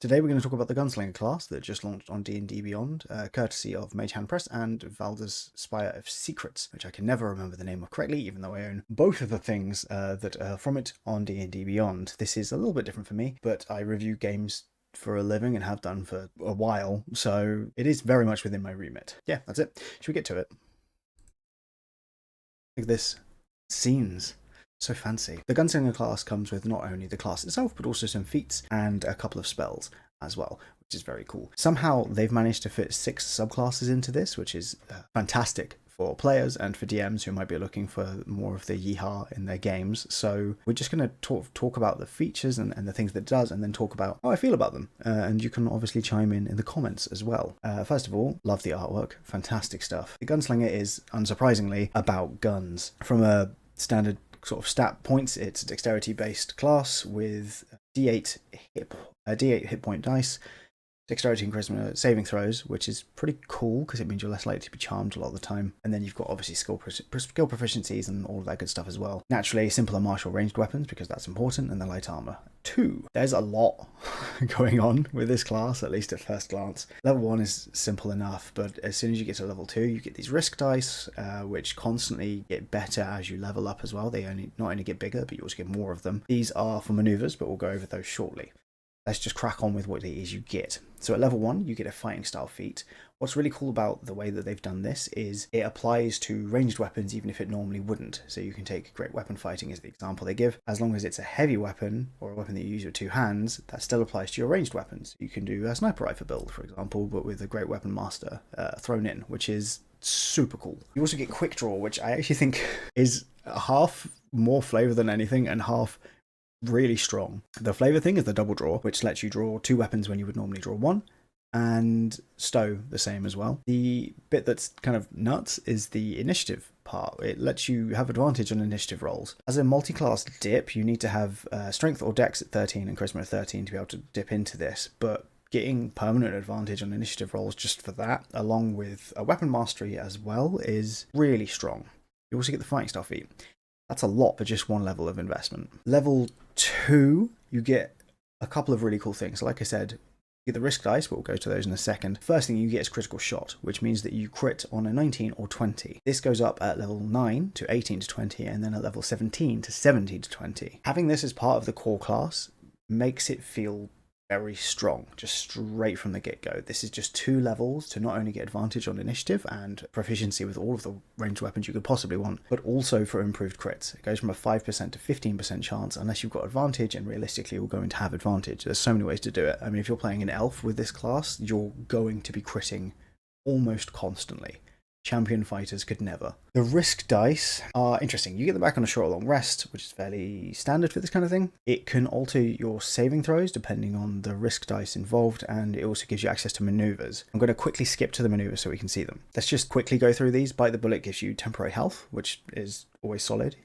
Today we're going to talk about the Gunslinger class that just launched on D&D Beyond, courtesy of Mage-Hand Press and Valda's Spire of Secrets, which I can never remember the name of correctly, even though I own both of the things that are from it on D&D Beyond. This is a little bit different for me, but I review games for a living and have done for a while, so it is very much within my remit. Yeah, that's it. Should we get to it? Look at this. Scenes. So fancy. The Gunslinger class comes with not only the class itself, but also some feats and a couple of spells as well, which is very cool. Somehow they've managed to fit 6 subclasses into this, which is fantastic for players and for DMs who might be looking for more of the yeehaw in their games. So we're just going to talk about the features and the things that it does, and then talk about how I feel about them. And you can obviously chime in the comments as well. First of all, love the artwork. Fantastic stuff. The Gunslinger is, unsurprisingly, about guns. From a standard sort of stat points, it's a dexterity based class with D8 hit point dice, dexterity and charisma saving throws, which is pretty cool because it means you're less likely to be charmed a lot of the time. And then you've got obviously skill proficiencies and all of that good stuff as well. Naturally, simpler martial ranged weapons because that's important, and the light armor too. There's a lot going on with this class, at least at first glance. Level 1 is simple enough, but as soon as you get to level 2, you get these risk dice, which constantly get better as you level up as well. They not only get bigger, but you also get more of them. These are for maneuvers, but we'll go over those shortly. Let's just crack on with what it is you get. So at level 1, you get a fighting style feat. What's really cool about the way that they've done this is it applies to ranged weapons even if it normally wouldn't. So you can take great weapon fighting as the example they give. As long as it's a heavy weapon or a weapon that you use with 2 hands, that still applies to your ranged weapons. You can do a sniper rifle build, for example, but with a great weapon master thrown in, which is super cool. You also get quick draw, which I actually think is half more flavor than anything and half really strong. The flavor thing is the double draw, which lets you draw 2 weapons when you would normally draw 1, and stow the same as well. The bit that's kind of nuts is the initiative part. It lets you have advantage on initiative rolls. As a multi-class dip, you need to have strength or dex at 13 and charisma at 13 to be able to dip into this, but getting permanent advantage on initiative rolls just for that, along with a weapon mastery as well, is really strong. You also get the fighting style feat. That's a lot for just 1 level of investment. Level 2, you get a couple of really cool things. So like I said, you get the risk dice, but we'll go to those in a second. First thing you get is critical shot, which means that you crit on a 19 or 20. This goes up at level 9 to 18 to 20, and then at level 17 to 17 to 20. Having this as part of the core class makes it feel very strong, just straight from the get-go. This is just 2 levels to not only get advantage on initiative and proficiency with all of the ranged weapons you could possibly want, but also for improved crits. It goes from a 5% to 15% chance unless you've got advantage, and realistically you're going to have advantage. There's so many ways to do it. I mean, if you're playing an elf with this class, you're going to be critting almost constantly. Champion fighters could never. The risk dice are interesting. You get them back on a short or long rest, which is fairly standard for this kind of thing. It can alter your saving throws depending on the risk dice involved, and it also gives you access to maneuvers. I'm going to quickly skip to the maneuvers so we can see them. Let's just quickly go through these. Bite the Bullet gives you temporary health, which is always solid.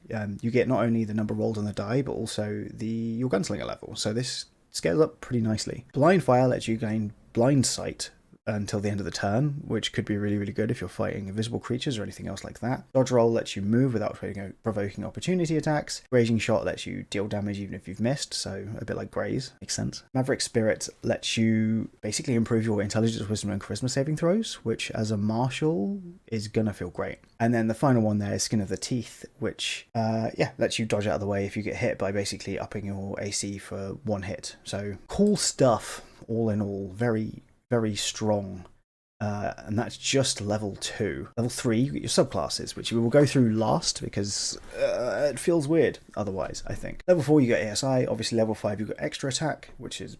You get not only the number rolled on the die, but also your gunslinger level. So this scales up pretty nicely. Blind Fire lets you gain blind sight until the end of the turn, which could be really, really good if you're fighting invisible creatures or anything else like that. Dodge Roll lets you move without provoking opportunity attacks. Grazing Shot lets you deal damage even if you've missed, so a bit like Graze, makes sense. Maverick Spirit lets you basically improve your intelligence, wisdom, and charisma saving throws, which as a martial is gonna feel great. And then the final one there is Skin of the Teeth, which lets you dodge out of the way if you get hit by basically upping your AC for 1 hit. So cool stuff, all in all. Very strong, and that's just level 2. Level 3, you get your subclasses, which we will go through last because it feels weird otherwise, I think. Level 4, you get ASI. Obviously, level 5, you got extra attack, which is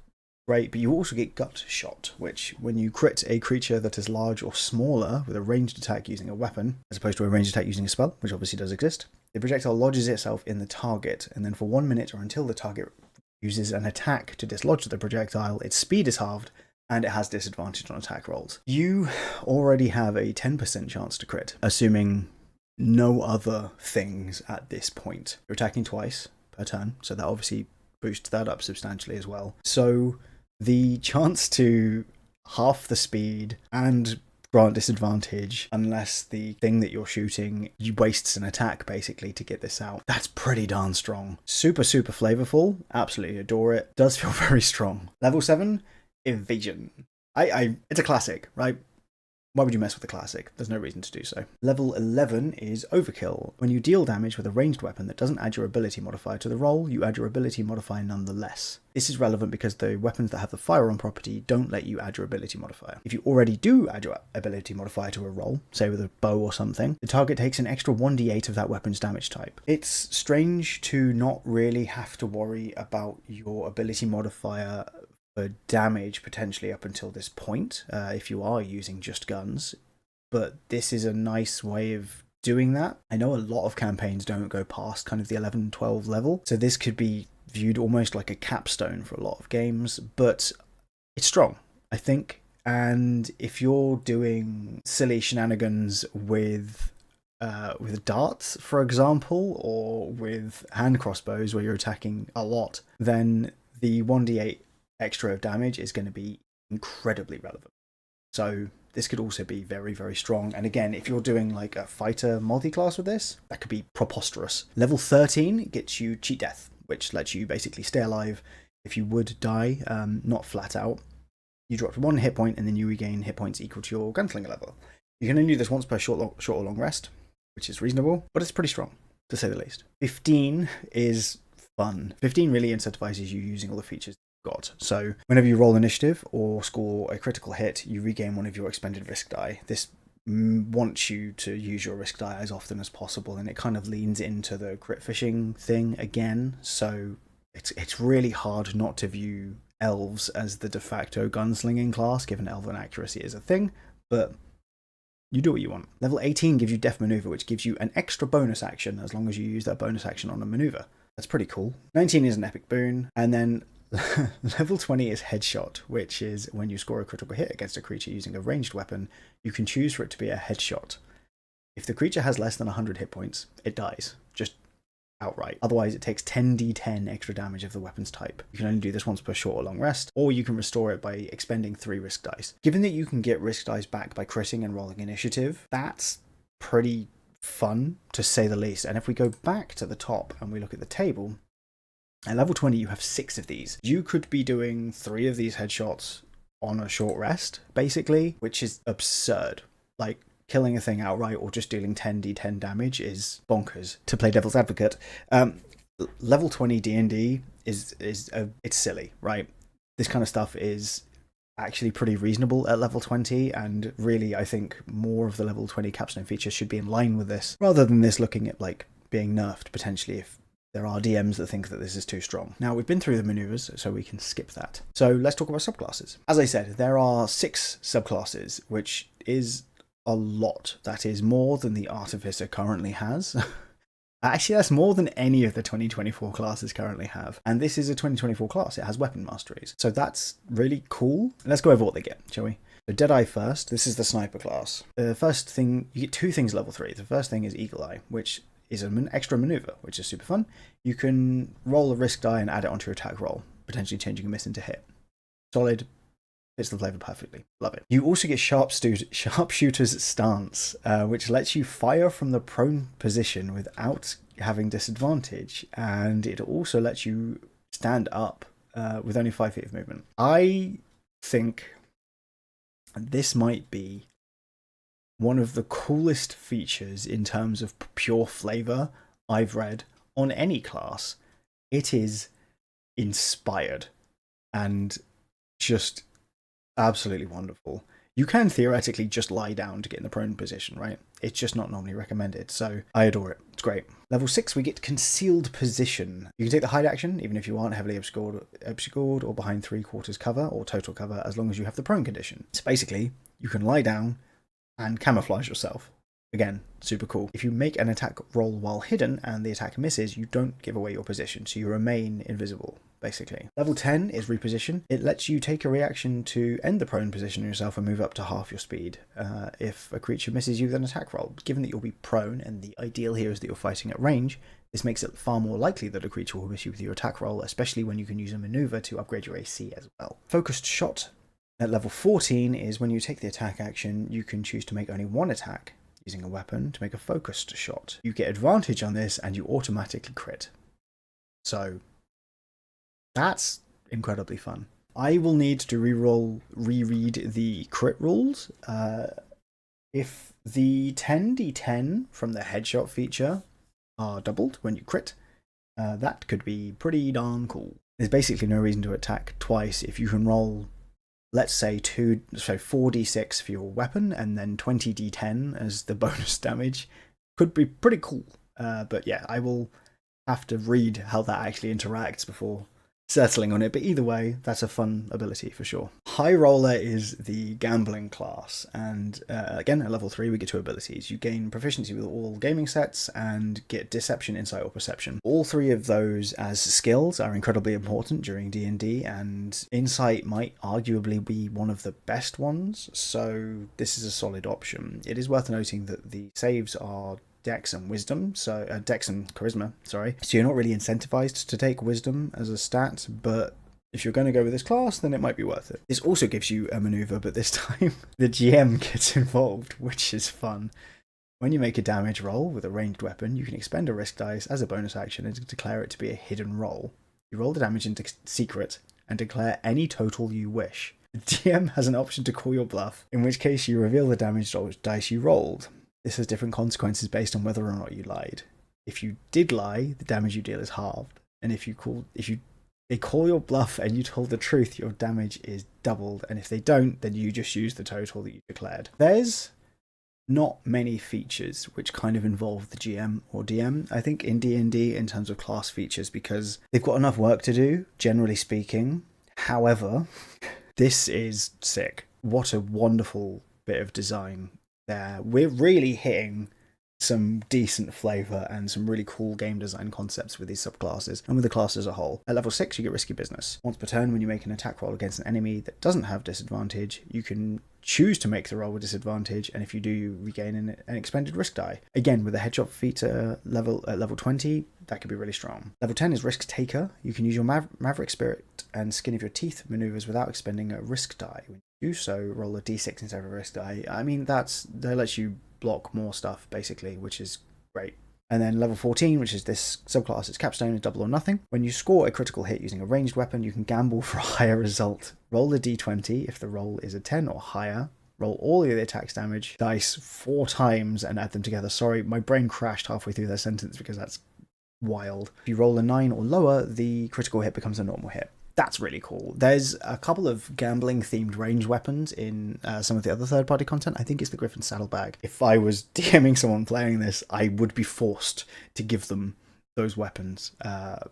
great, but you also get gut shot, which when you crit a creature that is large or smaller with a ranged attack using a weapon, as opposed to a ranged attack using a spell, which obviously does exist, the projectile lodges itself in the target, and then for 1 minute or until the target uses an attack to dislodge the projectile, its speed is halved, and it has disadvantage on attack rolls. You already have a 10% chance to crit, assuming no other things at this point. You're attacking twice per turn, so that obviously boosts that up substantially as well. So the chance to half the speed and grant disadvantage unless the thing that you're shooting wastes an attack basically to get this out. That's pretty darn strong. Super flavorful. Absolutely adore it. Does feel very strong. Level 7, Evasion. It's a classic, right? Why would you mess with a classic? There's no reason to do so. Level 11 is Overkill. When you deal damage with a ranged weapon that doesn't add your ability modifier to the roll, you add your ability modifier nonetheless. This is relevant because the weapons that have the firearm property don't let you add your ability modifier. If you already do add your ability modifier to a roll, say with a bow or something, the target takes an extra 1d8 of that weapon's damage type. It's strange to not really have to worry about your ability modifier for damage potentially up until this point, if you are using just guns, but this is a nice way of doing that. I know a lot of campaigns don't go past kind of the 11-12 level, so this could be viewed almost like a capstone for a lot of games, but it's strong, I think. And if you're doing silly shenanigans with darts, for example, or with hand crossbows where you're attacking a lot, then the 1d8 extra of damage is going to be incredibly relevant. So this could also be very, very strong. And again, if you're doing like a fighter multi-class with this, that could be preposterous. Level 13 gets you Cheat Death, which lets you basically stay alive if you would die, not flat out. You drop 1 hit point and then you regain hit points equal to your Gunslinger level. You can only do this once per short or long rest, which is reasonable, but it's pretty strong, to say the least. 15 is fun. 15 really incentivizes you using all the features got. So whenever you roll initiative or score a critical hit, you regain one of your expended risk die. This wants you to use your risk die as often as possible, and it kind of leans into the crit fishing thing again. So it's really hard not to view elves as the de facto gunslinging class, given elven accuracy is a thing, but you do what you want. Level 18 gives you Death Maneuver, which gives you an extra bonus action as long as you use that bonus action on a maneuver. That's pretty cool. 19 is an epic boon, and then level 20 is Headshot, which is when you score a critical hit against a creature using a ranged weapon, you can choose for it to be a headshot. If the creature has less than 100 hit points, it dies, just outright. Otherwise, it takes 10d10 extra damage of the weapon's type. You can only do this once per short or long rest, or you can restore it by expending 3 risk dice. Given that you can get risk dice back by critting and rolling initiative, that's pretty fun, to say the least. And if we go back to the top and we look at the table, at level 20, you have 6 of these. You could be doing 3 of these headshots on a short rest, basically, which is absurd. Like, killing a thing outright or just dealing 10d10 damage is bonkers, to play devil's advocate. Level 20 D&D it's silly, right? This kind of stuff is actually pretty reasonable at level 20, and really, I think more of the level 20 capstone features should be in line with this, rather than this looking at, like, being nerfed, potentially, if there are DMs that think that this is too strong. Now, we've been through the maneuvers, so we can skip that. So let's talk about subclasses. As I said, there are 6 subclasses, which is a lot. That is more than the Artificer currently has. Actually, that's more than any of the 2024 classes currently have. And this is a 2024 class. It has weapon masteries. So that's really cool. Let's go over what they get, shall we? So Deadeye first. This is the sniper class. The first thing, you get 2 things level 3. The first thing is Eagle Eye, which is an extra maneuver, which is super fun. You can roll a risk die and add it onto your attack roll, potentially changing a miss into hit. Solid. Fits the flavour perfectly. Love it. You also get Sharpshooter's Stance, which lets you fire from the prone position without having disadvantage, and it also lets you stand up with only 5 feet of movement. I think this might be one of the coolest features in terms of pure flavour I've read on any class. It is inspired and just absolutely wonderful. You can theoretically just lie down to get in the prone position, right? It's just not normally recommended, so I adore it. It's great. Level 6, we get Concealed Position. You can take the hide action, even if you aren't heavily obscured or behind 3/4 cover or total cover, as long as you have the prone condition. So basically, you can lie down and camouflage yourself. Again, super cool. If you make an attack roll while hidden and the attack misses, you don't give away your position, so you remain invisible, basically. Level 10 is Reposition. It lets you take a reaction to end the prone position yourself and move up to half your speed. If a creature misses you with an attack roll, given that you'll be prone, and the ideal here is that you're fighting at range, this makes it far more likely that a creature will miss you with your attack roll, especially when you can use a maneuver to upgrade your AC as well. Focused Shot at level 14 is when you take the attack action, you can choose to make only one attack using a weapon to make a focused shot. You get advantage on this and you automatically crit. So that's incredibly fun. I will need to reread the crit rules. If the 10d10 from the headshot feature are doubled when you crit, that could be pretty darn cool. There's basically no reason to attack twice if you can roll, let's say 4d6 for your weapon and then 20d10 as the bonus damage. Could be pretty cool. But yeah, I will have to read how that actually interacts before settling on it, but either way, that's a fun ability for sure. High Roller is the gambling class, and again, at level 3 we get 2 abilities. You gain proficiency with all gaming sets and get Deception, Insight, or Perception. All 3 of those as skills are incredibly important during D&D, and Insight might arguably be one of the best ones, so this is a solid option. It is worth noting that the saves are Dex and Wisdom, so Dex and Charisma, sorry. So you're not really incentivized to take Wisdom as a stat, but if you're going to go with this class, then it might be worth it. This also gives you a maneuver, but this time the GM gets involved, which is fun. When you make a damage roll with a ranged weapon, you can expend a risk dice as a bonus action and declare it to be a hidden roll. You roll the damage into secret and declare any total you wish. The GM has an option to call your bluff, in which case you reveal the damage dice you rolled. This has different consequences based on whether or not you lied. If you did lie, the damage you deal is halved. And if they call your bluff and you told the truth, your damage is doubled. And if they don't, then you just use the total that you declared. There's not many features which kind of involve the GM or DM, I think, in D&D in terms of class features, because they've got enough work to do, generally speaking. However, this is sick. What a wonderful bit of design there. We're really hitting some decent flavour and some really cool game design concepts with these subclasses and with the class as a whole. At level 6 you get Risky Business. Once per turn, when you make an attack roll against an enemy that doesn't have disadvantage, you can choose to make the roll with disadvantage, and if you do, you regain an expended risk die. Again, with a headshot feature at level 20, that could be really strong. Level 10 is Risk Taker. You can use your Maverick Spirit and Skin of Your Teeth maneuvers without expending a risk die. When you do so, roll a d6 instead of a risk die. I mean, that lets you block more stuff, basically, which is great. And then level 14, which is this subclass, its capstone is Double or Nothing. When you score a critical hit using a ranged weapon, you can gamble for a higher result. Roll a d20 if the roll is a 10 or higher. Roll all of the attack's damage dice 4 times and add them together. Sorry, my brain crashed halfway through that sentence because that's wild. If you roll a 9 or lower, the critical hit becomes a normal hit. That's really cool. There's a couple of gambling-themed range weapons in some of the other third-party content. I think it's the Griffin Saddlebag. If I was DMing someone playing this, I would be forced to give them those weapons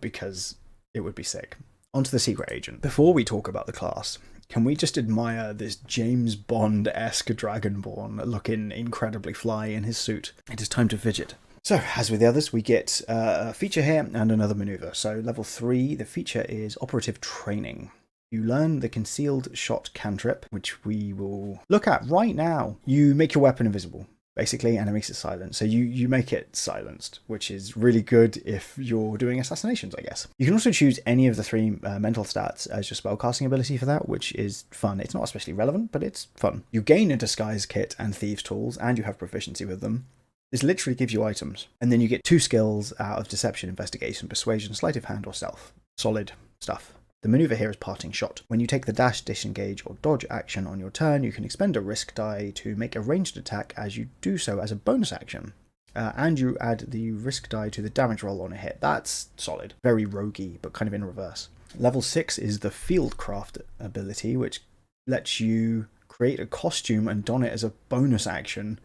because it would be sick. Onto the Secret Agent. Before we talk about the class, can we just admire this James Bond-esque Dragonborn looking incredibly fly in his suit? It is time to fidget. So, as with the others, we get a feature here and another maneuver. So, level 3, the feature is Operative Training. You learn the Concealed Shot cantrip, which we will look at right now. You make your weapon invisible, basically, and it makes it silent. So you make it silenced, which is really good if you're doing assassinations, I guess. You can also choose any of the 3 mental stats as your spellcasting ability for that, which is fun. It's not especially relevant, but it's fun. You gain a Disguise Kit and Thieves' Tools, and you have proficiency with them. This literally gives you items. And then you get 2 skills out of Deception, Investigation, Persuasion, Sleight of Hand, or Stealth. Solid stuff. The maneuver here is Parting Shot. When you take the dash, disengage, or dodge action on your turn, you can expend a risk die to make a ranged attack as you do so as a bonus action. And you add the risk die to the damage roll on a hit. That's solid. Very roguey, but kind of in reverse. Level 6 is the Fieldcraft ability, which lets you create a costume and don it as a bonus action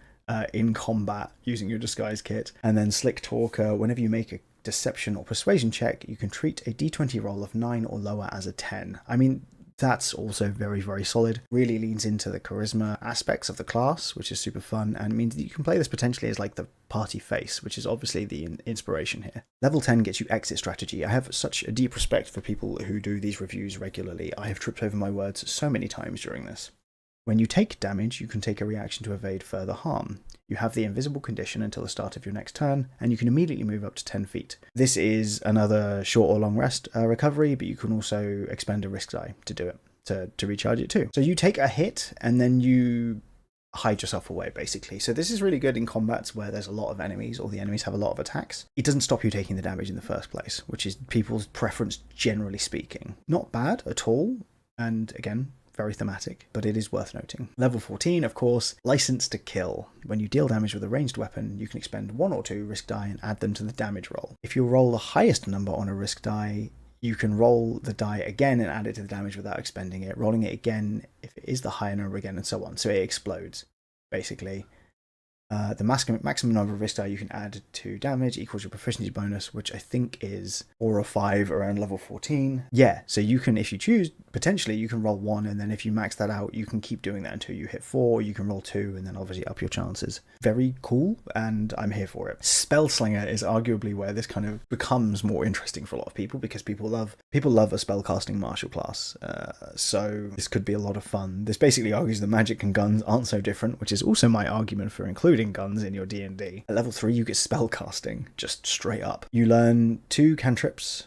in combat using your disguise kit. And then Slick Talker, whenever you make a deception or persuasion check, you can treat a d20 roll of 9 or lower as a 10. I mean, that's also very, very solid. Really leans into the charisma aspects of the class, which is super fun, and means that you can play this potentially as like the party face, which is obviously the inspiration here. Level 10 gets you Exit Strategy. I have such a deep respect for people who do these reviews regularly. I have tripped over my words so many times during this. When you take damage, you can take a reaction to evade further harm. You have the invisible condition until the start of your next turn, and you can immediately move up to 10 feet. This is another short or long rest recovery, but you can also expend a risk die to do it, to recharge it too. So you take a hit, and then you hide yourself away, basically. So this is really good in combats where there's a lot of enemies, or the enemies have a lot of attacks. It doesn't stop you taking the damage in the first place, which is people's preference generally speaking. Not bad at all. And again, very thematic, but it is worth noting. Level 14, of course, License to Kill. When you deal damage with a ranged weapon, you can expend 1 or 2 risk die and add them to the damage roll. If you roll the highest number on a risk die, you can roll the die again and add it to the damage without expending it, rolling it again if it is the higher number again, and so on. So it explodes, basically. The maximum number of risk die you can add to damage equals your proficiency bonus, which I think is 4 or 5 around level 14. Yeah, so you can, if you choose, potentially you can roll 1, and then if you max that out, you can keep doing that until you hit 4. You can roll 2, and then obviously up your chances. Very cool, and I'm here for it. Spellslinger is arguably where this kind of becomes more interesting for a lot of people, because people love a spellcasting martial class. So this could be a lot of fun. This basically argues that magic and guns aren't so different, which is also my argument for including guns in your D&D. At level 3, you get spellcasting, just straight up. You learn 2 cantrips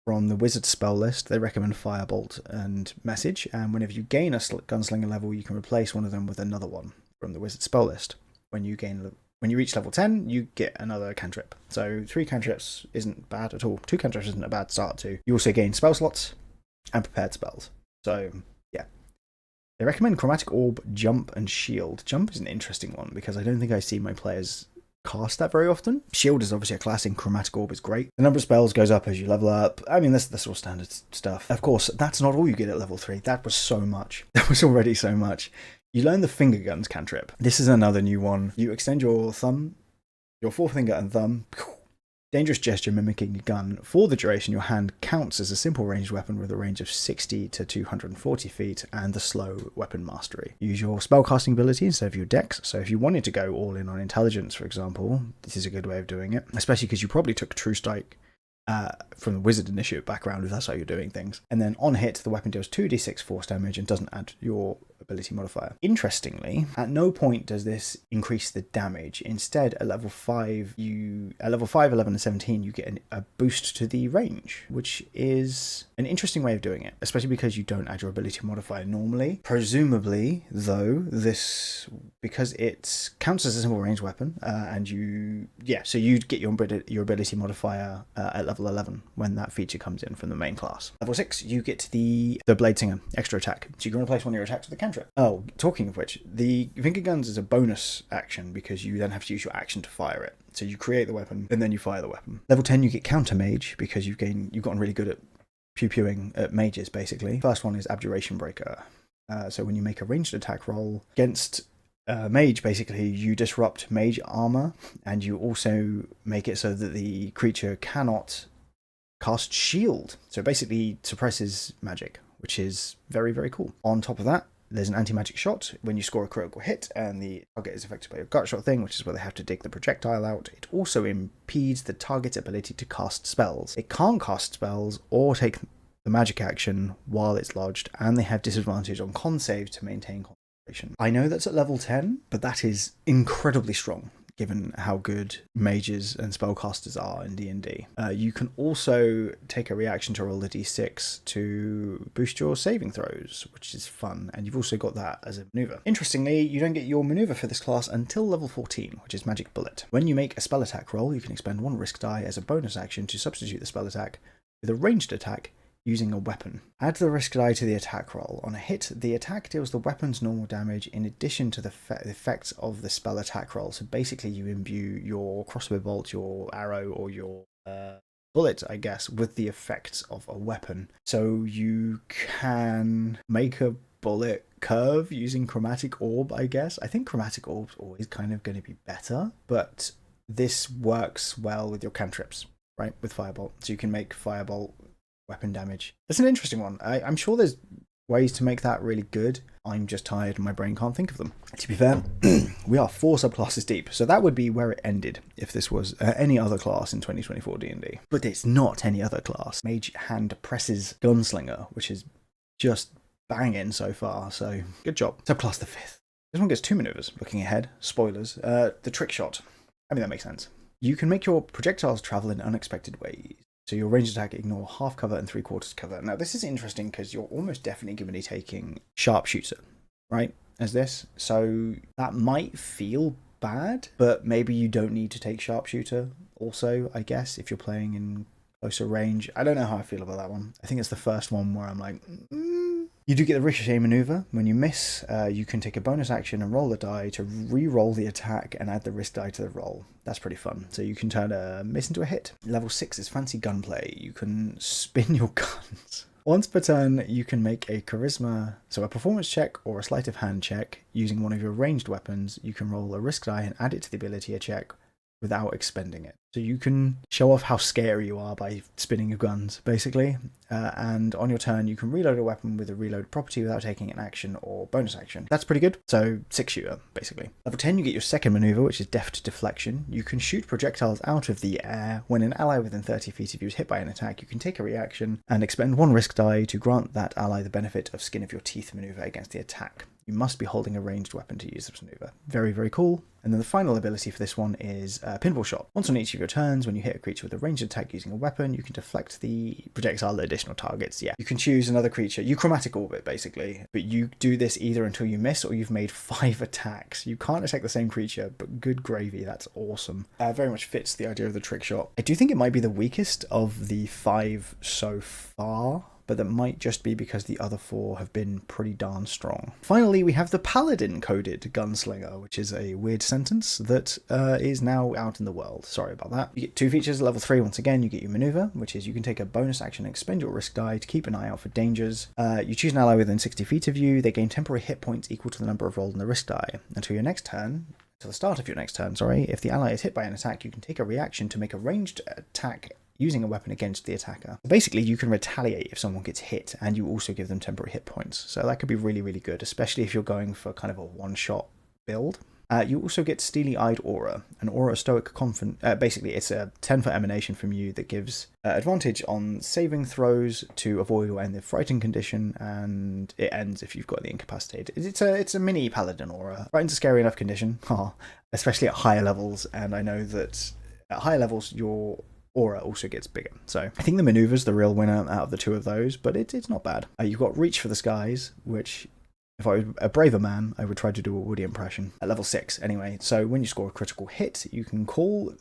from the wizard spell list. They recommend Firebolt and Message, and whenever you gain a Gunslinger level, you can replace one of them with another one from the wizard spell list. When you reach level 10, you get another cantrip. So 3 cantrips isn't bad at all. 2 cantrips isn't a bad start to. You also gain spell slots and prepared spells. So yeah. They recommend Chromatic Orb, Jump, and Shield. Jump is an interesting one because I don't think I see my players cast that very often. Shield is obviously a classic. Chromatic Orb is great. The number of spells goes up as you level up. I mean, that's all standard stuff. Of course, that's not all you get at level 3. That was so much. That was already so much. You learn the Finger Guns cantrip. This is another new one. You extend your thumb, your forefinger and thumb. Dangerous gesture mimicking a gun. For the duration, your hand counts as a simple ranged weapon with a range of 60 to 240 feet and the slow weapon mastery. Use your spellcasting ability instead of your dex. So if you wanted to go all in on intelligence, for example, this is a good way of doing it, especially because you probably took True Strike from the Wizard Initiate background, if that's how you're doing things. And then on hit, the weapon deals 2d6 force damage and doesn't add your ability modifier. Interestingly, at no point does this increase the damage. Instead, at level 5, 11, and 17, you get a boost to the range, which is an interesting way of doing it, especially because you don't add your ability modifier normally. Presumably, though, this, because it counts as a simple range weapon, so you'd get your ability modifier at level 11 when that feature comes in from the main class. Level 6, you get the Bladesinger extra attack, so you can replace one of your attacks with a cantrip. Oh, talking of which, the Finger Guns is a bonus action because you then have to use your action to fire it. So you create the weapon and then you fire the weapon. Level 10, you get Counter Mage because you've gotten really good at pew-pewing at mages, basically. First one is Abjuration Breaker. So when you make a ranged attack roll against mage, basically you disrupt mage armor, and you also make it so that the creature cannot cast shield. So it basically suppresses magic, which is very, very cool. On top of that, there's an anti-magic shot when you score a critical hit and the target is affected by your gut shot thing, which is where they have to dig the projectile out. It also impedes the target's ability to cast spells. It can't cast spells or take the magic action while it's lodged, and they have disadvantage on con saves to maintain concentration. I know that's at level 10, but that is incredibly strong given how good mages and spellcasters are in D&D. You can also take a reaction to roll a d6 to boost your saving throws, which is fun, and you've also got that as a maneuver. Interestingly, you don't get your maneuver for this class until level 14, which is Magic Bullet. When you make a spell attack roll, you can expend 1 risk die as a bonus action to substitute the spell attack with a ranged attack using a weapon. Add the risk die to the attack roll. On a hit, the attack deals the weapon's normal damage in addition to the effects of the spell attack roll. So basically you imbue your crossbow bolt, your arrow, or your bullet, I guess, with the effects of a weapon. So you can make a bullet curve using Chromatic Orb, I guess. I think Chromatic Orb's always kind of going to be better, but this works well with your cantrips, right, with Firebolt. So you can make Firebolt weapon damage. That's an interesting one. I'm sure there's ways to make that really good. I'm just tired and my brain can't think of them. To be fair, we are 4 subclasses deep, so that would be where it ended if this was any other class in 2024 D&D. But it's not any other class. Mage-Hand presses Gunslinger, which is just banging so far, so good job. Subclass the 5th. This one gets 2 maneuvers. Looking ahead, spoilers, the trick shot. I mean, that makes sense. You can make your projectiles travel in unexpected ways. So your ranged attack ignore half cover and 3/4 cover. Now this is interesting because you're almost definitely going to be taking sharpshooter, right, as this. So that might feel bad, but maybe you don't need to take sharpshooter also, I guess, if you're playing in closer range. I don't know how I feel about that one. I think it's the first one where I'm like, You do get the ricochet maneuver. When you miss, you can take a bonus action and roll a die to re-roll the attack and add the risk die to the roll. That's pretty fun. So you can turn a miss into a hit. Level 6 is fancy gunplay. You can spin your guns. Once per turn, you can make a charisma, so a performance check or a sleight of hand check using one of your ranged weapons. You can roll a risk die and add it to the ability check without expending it. So you can show off how scary you are by spinning your guns, basically. And on your turn, you can reload a weapon with a reload property without taking an action or bonus action. That's pretty good. So 6-shooter, basically. Level 10, you get your second maneuver, which is deft deflection. You can shoot projectiles out of the air. When an ally within 30 feet of you is hit by an attack, you can take a reaction and expend one risk die to grant that ally the benefit of skin of your teeth maneuver against the attack. You must be holding a ranged weapon to use this maneuver. Very, very cool. And then the final ability for this one is Pinball Shot. Once on each of your turns, when you hit a creature with a ranged attack using a weapon, you can deflect the projectile at additional targets. Yeah, you can choose another creature. You chromatic orbit, basically. But you do this either until you miss or you've made 5 attacks. You can't attack the same creature, but good gravy. That's awesome. Very much fits the idea of the trick shot. I do think it might be the weakest of the 5 so far, but that might just be because the other 4 have been pretty darn strong. Finally, we have the Paladin-coded Gunslinger, which is a weird sentence that is now out in the world. Sorry about that. You get 2 features at level 3. Once again, you get your maneuver, which is you can take a bonus action and expend your risk die to keep an eye out for dangers. You choose an ally within 60 feet of you. They gain temporary hit points equal to the number of rolled in the risk die. Until your next turn, to the start of your next turn, sorry, if the ally is hit by an attack, you can take a reaction to make a ranged attack using a weapon against the attacker. Basically, you can retaliate if someone gets hit, and you also give them temporary hit points. So that could be really, really good, especially if you're going for kind of a one-shot build. You also get Steely-Eyed Aura, an Aura Stoic Confident. Basically, it's a 10-foot emanation from you that gives advantage on saving throws to avoid or end the frightened condition, and it ends if you've got the incapacitated. It's a mini Paladin Aura. Frightened's a scary enough condition, especially at higher levels, and I know that at higher levels, your Aura also gets bigger. So I think the maneuver's the real winner out of the 2 of those, but it's not bad. You've got Reach for the Skies, which if I was a braver man, I would try to do a Woody impression. At level 6, anyway. So when you score a critical hit, you can call...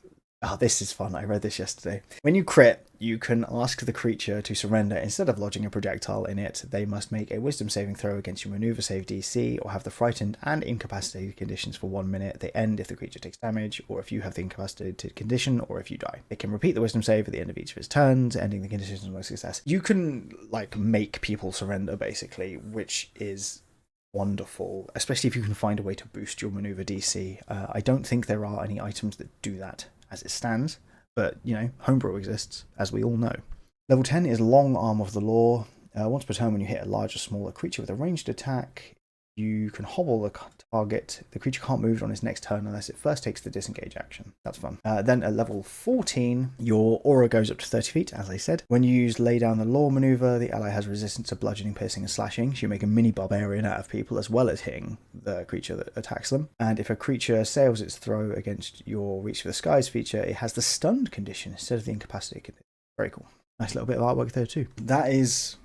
Oh, this is fun. I read this yesterday. When you crit, you can ask the creature to surrender. Instead of lodging a projectile in it, they must make a wisdom saving throw against your maneuver save DC, or have the frightened and incapacitated conditions for 1 minute. They end if the creature takes damage, or if you have the incapacitated condition, or if you die. They can repeat the wisdom save at the end of each of its turns, ending the conditions on no success. You can, make people surrender, basically, which is wonderful, especially if you can find a way to boost your maneuver DC. I don't think there are any items that do that as it stands, but, homebrew exists, as we all know. Level 10 is Long Arm of the Law. Once per turn, when you hit a large or smaller creature with a ranged attack, you can hobble the target. The creature can't move on its next turn unless it first takes the disengage action. That's fun. Then at level 14, your aura goes up to 30 feet, as I said. When you use Lay Down the Law maneuver, the ally has resistance to bludgeoning, piercing, and slashing. So you make a mini barbarian out of people, as well as hitting the creature that attacks them. And if a creature sails its throw against your Reach for the Skies feature, it has the stunned condition instead of the incapacitated condition. Very cool. Nice little bit of artwork there too. That is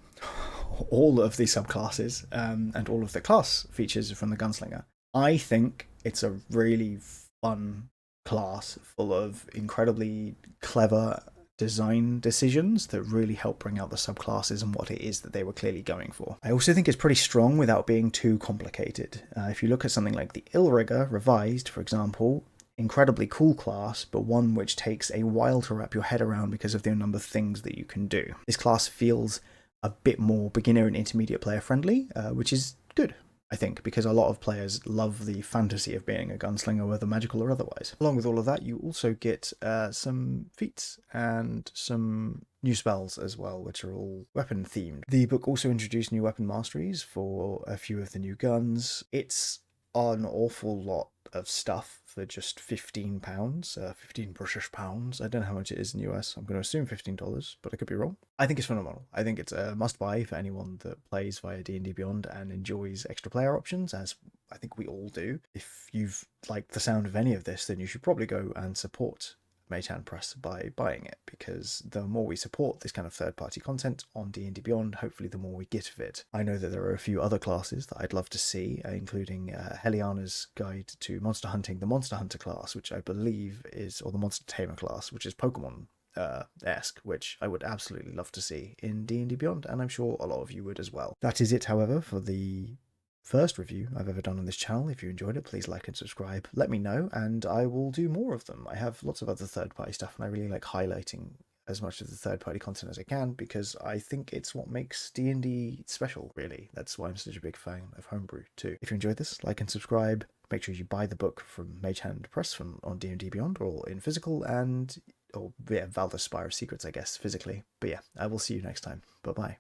all of the subclasses and all of the class features from the Gunslinger. I think it's a really fun class full of incredibly clever design decisions that really help bring out the subclasses and what it is that they were clearly going for. I also think it's pretty strong without being too complicated. If you look at something like the Illrigger Revised, for example, incredibly cool class, but one which takes a while to wrap your head around because of the number of things that you can do. This class feels a bit more beginner and intermediate player friendly, which is good, I think, because a lot of players love the fantasy of being a gunslinger, whether magical or otherwise. Along with all of that, you also get some feats and some new spells as well, which are all weapon themed. The book also introduced new weapon masteries for a few of the new guns. It's an awful lot of stuff for just £15, 15 British pounds. I don't know how much it is in the US. I'm going to assume $15, but I could be wrong. I think it's phenomenal. I think it's a must-buy for anyone that plays via D&D Beyond and enjoys extra player options, as I think we all do. If you've liked the sound of any of this, then you should probably go and support Mage-Hand Press by buying it, because the more we support this kind of third-party content on D&D Beyond, hopefully the more we get of it. I know that there are a few other classes that I'd love to see, including Heliana's Guide to Monster Hunting, the Monster Hunter class, which I believe is, or the Monster Tamer class, which is Pokemon esque, which I would absolutely love to see in D&D Beyond, and I'm sure a lot of you would as well. That is it, however, for the first review I've ever done on this channel. If you enjoyed it, please like and subscribe. Let me know, and I will do more of them. I have lots of other third-party stuff, and I really like highlighting as much of the third-party content as I can, because I think it's what makes D&D special, really. That's why I'm such a big fan of Homebrew, too. If you enjoyed this, like and subscribe. Make sure you buy the book from Mage-Hand Press on D&D Beyond, or in physical, or Valdus Spire of Secrets, I guess, physically. But yeah, I will see you next time. Bye-bye.